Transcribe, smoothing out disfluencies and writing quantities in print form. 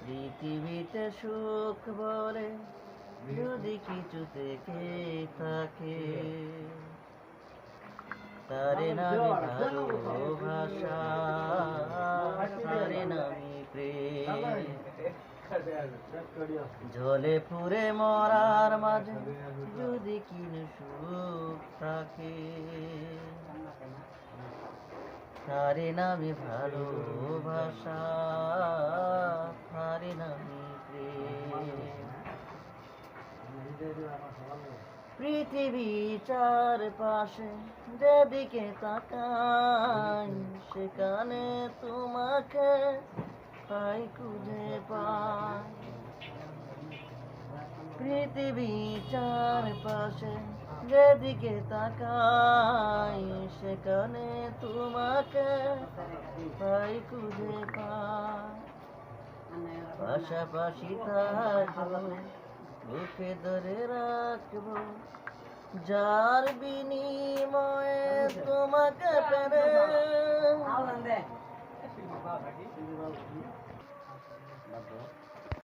পৃথিবীতে সুখ বলে যদি কিছু থেকে থাকে, তারে নামে ভালোবাসা, তারে নামে প্রেম। জলে পুরে মরার মাঝে যদি কিনু সুখ থাকে, তারে নামে ভালোবাসা, তারে নামে প্রেম। পৃথিবী চারপাশে যেদিকে তাকাই, সেখানে তোমাকে পাই, খুঁজে পাই। পৃথিবী চারপাশে যেদিকে তাকাই, সেখানে তোমাকে পাই, খুঁজে পাই। পাশাপাশি থাকবো, বুকে ধরে রাখবো, যার বিনিময়ে তোমাকে পেরে।